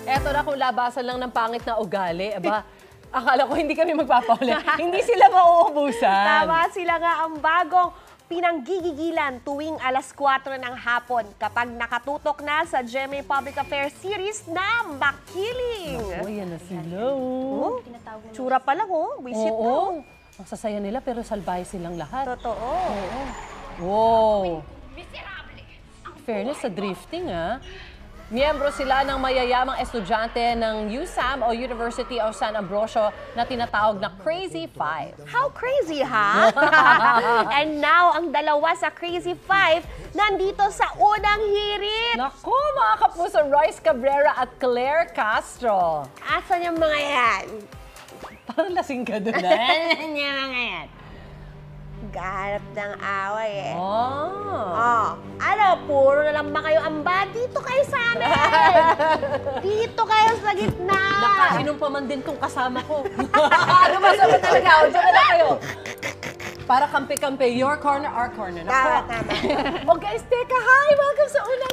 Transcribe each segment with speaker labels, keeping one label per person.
Speaker 1: Eto na kung labasan lang ng pangit na ugali, aba, akala ko hindi kami magpapaulit. Hindi sila mauubusan.
Speaker 2: Tama, sila nga ang bagong pinanggigigilan tuwing alas 4 ng hapon kapag nakatutok na sa GMA Public Affairs series na Makiling.
Speaker 1: Oh, yan na sila.
Speaker 2: Oh, tsura pa lang, Wisit
Speaker 1: Oo. Ang sasaya nila pero salbahe silang lahat.
Speaker 2: Totoo.
Speaker 1: Wow. Fairness sa drifting, ha? Miyembro sila ng mayayamang estudyante ng USAM o University of San Ambrosio na tinatawag na Crazy Five.
Speaker 2: How crazy, ha? And now, ang dalawa sa Crazy Five nandito sa unang hirit.
Speaker 1: Naku, mga kapuso, Royce Cabrera at Claire Castro.
Speaker 2: Asan yung mga yan?
Speaker 1: Parang lasing ka doon,
Speaker 2: Asan yung mga yan? Ganap ng away, ano, puro na lang ba kayo amba? Dito kayo sa amin! Dito kayo sa gitna!
Speaker 1: Nakainom pa man din tong kasama ko. Ano ba sabi talaga? O, dyan na kayo. Para kampi-kampi, your corner, our corner.
Speaker 2: Tama.
Speaker 1: O guys, teka, hi! Welcome sa unang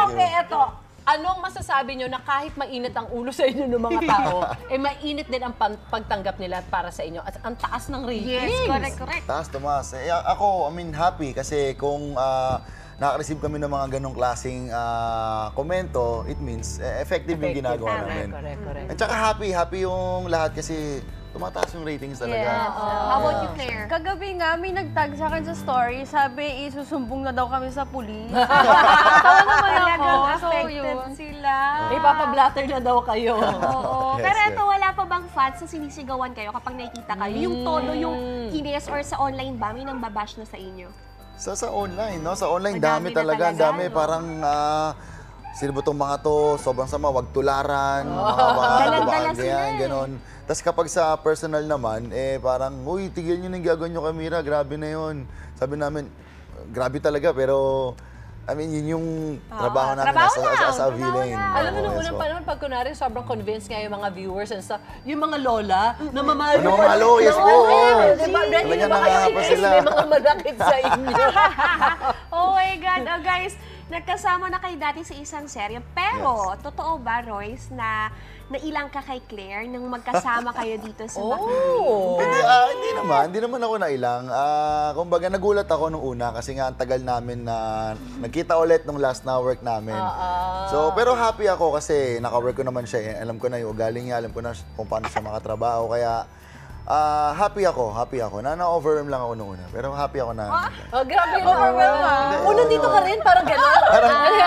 Speaker 1: Okay, eto. Anong masasabi nyo na kahit mainit ang ulo sa inyo ng mga tao, mainit din ang pagtanggap nila para sa inyo at ang taas ng ratings?
Speaker 2: Yes, correct.
Speaker 3: Taas, tumaas. Ako, happy kasi kung naka-receive kami ng mga ganong klaseng komento, it means effective yung ginagawa namin.
Speaker 1: Correct.
Speaker 3: At saka happy yung lahat kasi tumataas yung ratings talaga.
Speaker 2: How about you, Claire?
Speaker 4: Kagabi nga, may nag-tag sa akin sa story. Sabi, isusumbong na daw kami sa pulis. Tawa naman ako. So, yun.
Speaker 2: Sila.
Speaker 1: Ipapablatter na daw kayo.
Speaker 2: Oo.
Speaker 3: Yes,
Speaker 2: Pero
Speaker 3: yes.
Speaker 2: ito, wala pa bang fans na sinisigawan kayo kapag nakikita kayo? Yung tono, yung inis or sa online ba? May nang babash na sa inyo?
Speaker 3: Sa online, no? Sa online,
Speaker 2: Madami
Speaker 3: dami
Speaker 2: na
Speaker 3: talaga. Ang
Speaker 2: talaga,
Speaker 3: dami,
Speaker 2: no?
Speaker 3: parang sino ba itong mga to? Sobrang sama, wag tularan.
Speaker 2: Dalang-dala sila
Speaker 3: ganon. Tapos kapag sa personal naman, parang, uy, tigil nyo na yung gagawin nyo kay Mira, grabe na yun. Sabi namin, grabe talaga, pero yun yung trabaho namin as a villain.
Speaker 1: Alam mo, nung unang panahon, pag kunwari sobrang convinced nga yung mga viewers and stuff, yung mga lola, namamalo.
Speaker 3: Namamalo, yes po.
Speaker 1: Diba, ready
Speaker 3: Talaga
Speaker 1: na ba kayo
Speaker 3: nangangapa
Speaker 1: i-guess?
Speaker 3: sila.
Speaker 1: May mga malakit sa inyo.
Speaker 2: Oh my God. Guys, nagkasama na kayo dati sa isang serye. Pero, totoo ba, Royce, na nailang ka kay Claire nang magkasama kayo dito sa Makiling?
Speaker 3: Hindi naman ako nailang. Kumbaga, nagulat ako nung una kasi nga ang tagal namin na nagkita ulit nung last na work namin. So, pero happy ako kasi naka-work ko naman siya. Alam ko na yung ugali niya, alam ko na kung paano siya makatrabaho. Kaya, happy ako. Na-overwhelm lang ako nung una. Pero happy ako na.
Speaker 1: Grabe yung overwhelm, nandito ka rin, parang gano'n.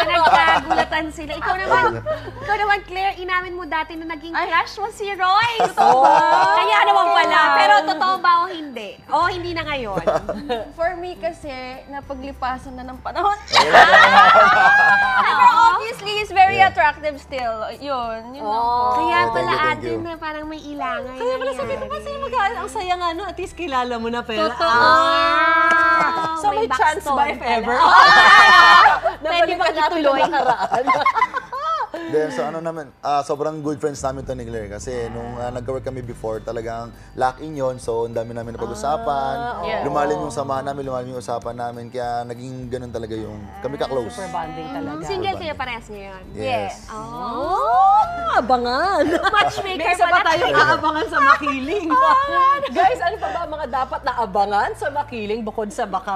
Speaker 2: Nagkagulatan sila. Ikaw naman, Claire, inamin mo dati na naging crush mo si Royce. Kaya naman pala. Pero totoo ba o hindi? O hindi na ngayon?
Speaker 4: For me kasi, napaglipasan na ng panahon. Pero obviously, he's very attractive still. Yun lang po.
Speaker 2: Kaya pala
Speaker 3: Thank you.
Speaker 2: ate na parang may ilangan.
Speaker 1: Kaya pala sabi ko, kasi ang saya nga, no? At least kilala mo na pera.
Speaker 2: Totoo.
Speaker 1: So may chance ba if ever?
Speaker 2: Pwede bang ituloy?
Speaker 3: Then, so sobrang good friends namin to ni Claire kasi nung nag-work kami before, talagang lock-in yun. So, ang dami namin napag-usapan. Lumalim yung samahan namin, lumalim yung usapan namin. Kaya naging ganun talaga yung kami ka-close.
Speaker 1: Super bonding talaga.
Speaker 2: Single kayo parehas ngayon?
Speaker 3: Yes.
Speaker 1: Abangan!
Speaker 2: Matchmaker
Speaker 1: May isa pa
Speaker 2: pala
Speaker 1: tayong
Speaker 2: tayo.
Speaker 1: aabangan sa Makiling. Guys, ano pa ba ang mga dapat na abangan sa Makiling bukod sa baka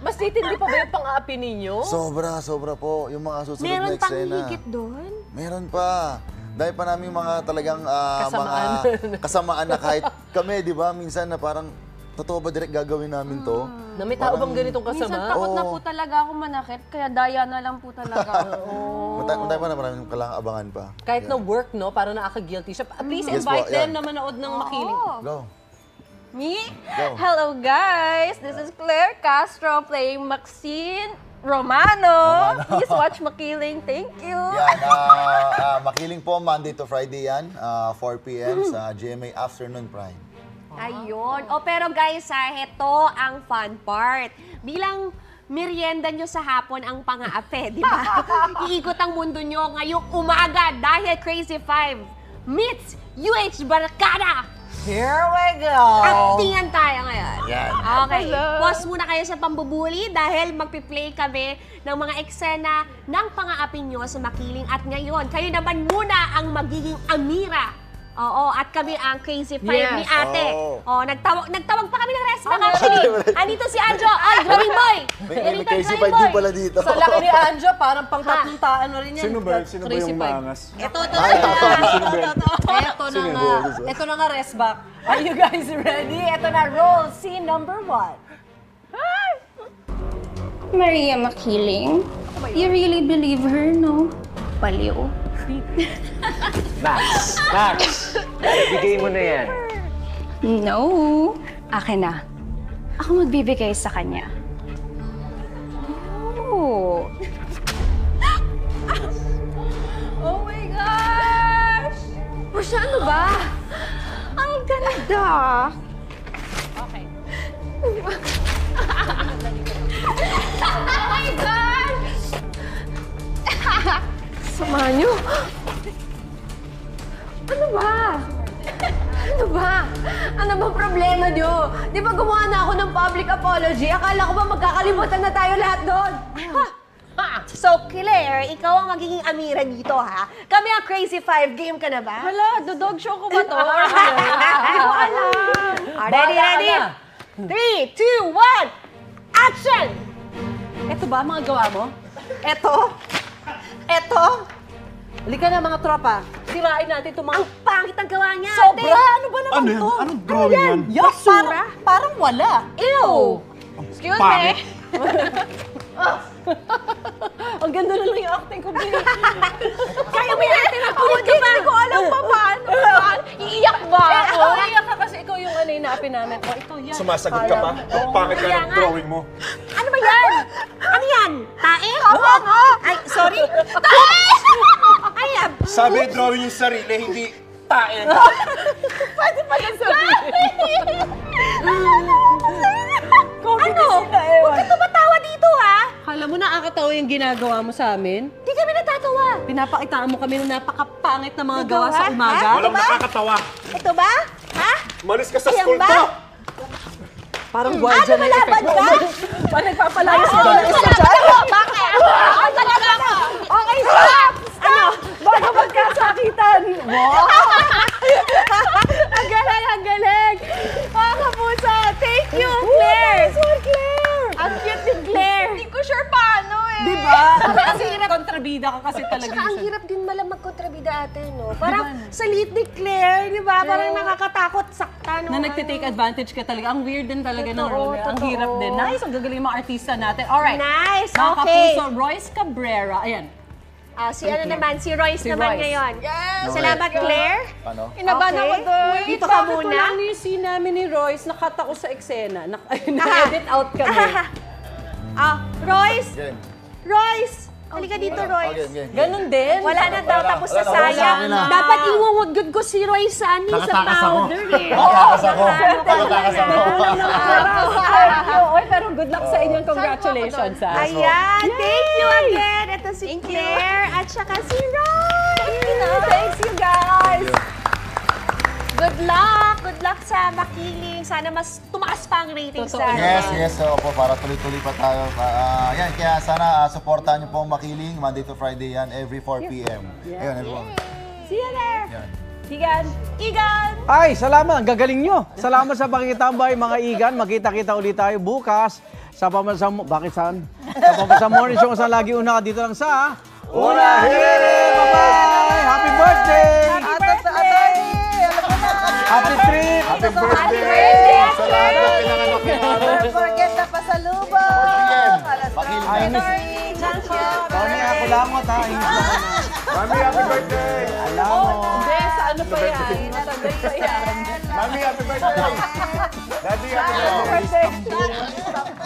Speaker 1: Mas titindi pa ba yung pang-aapi ninyo?
Speaker 3: Sobra po. Yung mga susunod
Speaker 2: Meron
Speaker 3: na
Speaker 2: pang
Speaker 3: eksena.
Speaker 2: higit doon?
Speaker 3: Meron pa. Dahil pa namin mga talagang
Speaker 1: Kasamaan.
Speaker 3: mga kasamaan na kahit kami, di ba? Minsan na parang, totoo ba direct gagawin namin to?
Speaker 1: Na may tao bang ganitong
Speaker 4: Minsan
Speaker 1: kasama?
Speaker 4: takot na po talaga ako manakit, kaya daya na lang po talaga.
Speaker 3: Matay pa na maraming kailangang abangan pa.
Speaker 1: Kahit na work, no? Parang nakaka-guilty siya. Please
Speaker 3: Yes
Speaker 1: invite
Speaker 3: po,
Speaker 1: them
Speaker 3: yan.
Speaker 1: na manood ng Makiling.
Speaker 3: Go.
Speaker 4: Me?
Speaker 3: Go.
Speaker 4: Hello guys! This is Claire Castro playing Maxine Romano. Please watch Makiling. Thank you!
Speaker 3: Yan, Makiling po, Monday to Friday yan, 4 p.m. sa GMA Afternoon Prime.
Speaker 2: Ayun. Pero guys, ito ang fun part. Bilang merienda nyo sa hapon ang pang-aape, di ba? Iikot ang mundo nyo ngayong umaga dahil Crazy 5 meets UH Barkada
Speaker 1: Here we go.
Speaker 2: Actingan tayo ngayon.
Speaker 3: Yan.
Speaker 2: Okay. Pause muna kayo sa pambubuli dahil magpi-play kami ng mga eksena ng pang-aapin nyo sa Makiling. At ngayon, kayo naman muna ang magiging Amira. Oo, at kami ang Crazy Five ni ate.
Speaker 3: Oh.
Speaker 2: Nagtawag pa kami ng resback actually. Andito si Anjo. Ay, Drawing Boy.
Speaker 3: May Crazy Five din pala dito.
Speaker 1: Sa laki ni Anjo, parang pang tatlong taan rin yan.
Speaker 5: Sino ba yung maangas?
Speaker 1: Ito na nga, resback. Are you guys ready? Ito na, roll scene number 1.
Speaker 4: Maria Makiling, you really believe her, no? Baliw.
Speaker 6: Max! Bigay mo na yan.
Speaker 4: No. Akin na. Ako magbibigay sa kanya. Oh. Oh my gosh! Masya, ano ba? Ang ganda!
Speaker 1: Okay.
Speaker 4: Oh my gosh! Samahan niyo. Ano ba? Ano ba? Ano ba problema niyo? Di ba gumawa na ako ng public apology? Akala ko ba magkakalimutan na tayo lahat doon?
Speaker 2: So, Claire, ikaw ang magiging Amira dito, ha? Kami ang Crazy Five. Game ka na ba?
Speaker 4: Hala, dodog show ko ba to?
Speaker 2: Hindi ko alam. Ready? 3, 2, 1, action!
Speaker 1: Ito ba mga gawa mo?
Speaker 2: Eto.
Speaker 1: Halika na mga tropa. Sirain natin itong mga...
Speaker 2: Ang pangit ang gawa niya,
Speaker 1: Sobra!
Speaker 2: ate.
Speaker 1: Ano ba naman
Speaker 5: Ano yan?
Speaker 1: to?
Speaker 5: Anong drawing yan?
Speaker 1: Basura? Parang wala.
Speaker 2: Ew!
Speaker 4: Excuse
Speaker 5: Pangit.
Speaker 4: me.
Speaker 1: Ang ganda na lang yung acting ko, Billy.
Speaker 2: Kaya mo natin ang pulit ka pa. Hindi ko alam pa paano.
Speaker 4: Iiyak ba ako?
Speaker 1: Iyak ka kasi ikaw yung inaapin namin. Oh, ito yan.
Speaker 5: Sumasagot ka pa? Ang pangit ka ng drawing mo.
Speaker 2: Ano ba yan? Ano yan? Tae? Ay, sorry. Tae! Ay,
Speaker 5: Sabi, drawing yung sarili, hindi tae.
Speaker 1: Pwede pa lang sabihin.
Speaker 2: ano? Huwag ka tumatawa dito, ha?
Speaker 1: Kala mo nakakatawa yung ginagawa mo sa amin?
Speaker 2: Di kami natatawa.
Speaker 1: Pinapakitaan mo kami ng napakapangit na mga
Speaker 2: Ito,
Speaker 1: gawa sa
Speaker 2: ha?
Speaker 1: umaga.
Speaker 2: Ha?
Speaker 5: Walang nakakatawa.
Speaker 2: Ito ba? Ha?
Speaker 5: Malis ka sa
Speaker 2: Ayan
Speaker 5: school
Speaker 2: ba?
Speaker 5: to.
Speaker 1: Parang guardian na
Speaker 2: malaban
Speaker 1: effect.
Speaker 2: ka?
Speaker 1: Parang nagpapalayas ka
Speaker 2: Oo,
Speaker 1: ng estudyante.
Speaker 2: Bakit? Ako talaga ako. Okay, stop! Ano?
Speaker 1: Bago magkasakitan. Wow!
Speaker 2: Ang galing, ang galing! Mga kapuso, thank you, Claire!
Speaker 1: Claire!
Speaker 2: Ang cute ni Claire!
Speaker 4: Hindi ko sure paano eh.
Speaker 1: Di ba? Kasi kontrabida ka kasi talaga
Speaker 2: Tsaka ang
Speaker 1: siya.
Speaker 2: hirap din malang magkontrabida ate, no? Parang sa liit ni Claire, di ba? Parang nakakatakot sakta, no?
Speaker 1: Na nagtitake advantage ka talaga. Ang weird din talaga ng
Speaker 2: Totoo,
Speaker 1: role. Ang
Speaker 2: totoo.
Speaker 1: hirap din. Nice, ang gagaling mga artista natin. Alright.
Speaker 2: Nice,
Speaker 1: Mga
Speaker 2: okay.
Speaker 1: kapuso, Royce Cabrera. Ayan.
Speaker 2: Si ano naman, si Royce
Speaker 1: Si
Speaker 2: naman
Speaker 1: Royce.
Speaker 2: ngayon.
Speaker 4: Yes!
Speaker 2: Salamat, Claire.
Speaker 3: Ano?
Speaker 4: Inabahan
Speaker 2: Okay.
Speaker 4: ako doon.
Speaker 2: Dito ka muna.
Speaker 1: Wala na yung scene namin ni Royce. Nakat ako sa eksena. Na-edit out kami.
Speaker 2: Royce!
Speaker 3: Game.
Speaker 2: Royce! Halika dito, Royce.
Speaker 3: Game.
Speaker 1: Ganun din.
Speaker 2: Wala na daw, tapos na
Speaker 3: Wala na,
Speaker 2: sayang.
Speaker 3: wala na.
Speaker 2: Dapat iwungudgod ko si Royce sa powder eh.
Speaker 3: Nakatakas ako. Nakatakas ako.
Speaker 1: Oy, pero good luck sa inyong congratulations. Ha?
Speaker 2: Ayan, thank you again. Ito si Claire at saka si Royce.
Speaker 1: Thanks you guys.
Speaker 2: Good luck! Good luck sa Makiling. Sana mas tumaas pa ang ratings
Speaker 1: Totoo.
Speaker 2: sa
Speaker 3: Yes. Opo, para tuloy-tuloy pa tayo. Yan, kaya sana supportahan niyo po ang Makiling. Monday to Friday yan, every 4 p.m. Ayun, everyone.
Speaker 2: See you there!
Speaker 3: Yan.
Speaker 1: Higan.
Speaker 2: Igan!
Speaker 7: Ay, salamat. Ang gagaling nyo. Salamat sa pakikitambay, mga igan. Magkita-kita ulit tayo bukas sa Pamansang... Bakit saan? Sa Pamansang Morning Show. Saan lagi una ka dito lang sa... Una Hiri! Bye-bye! Happy birthday! Happy trip!
Speaker 5: Happy birthday!
Speaker 3: Sa lahat ng pinanganak ni Mama.
Speaker 4: Don't forget na pasalubong.
Speaker 3: Makiling
Speaker 7: Ay,
Speaker 3: na.
Speaker 7: miss. Mami, ako langot ha.
Speaker 5: Mami, happy birthday!
Speaker 7: Alam mo.
Speaker 1: Hindi, sa ano pa yan? Matagay pa yan.
Speaker 5: Mami, happy birthday! Daddy, happy birthday!
Speaker 1: Birthday.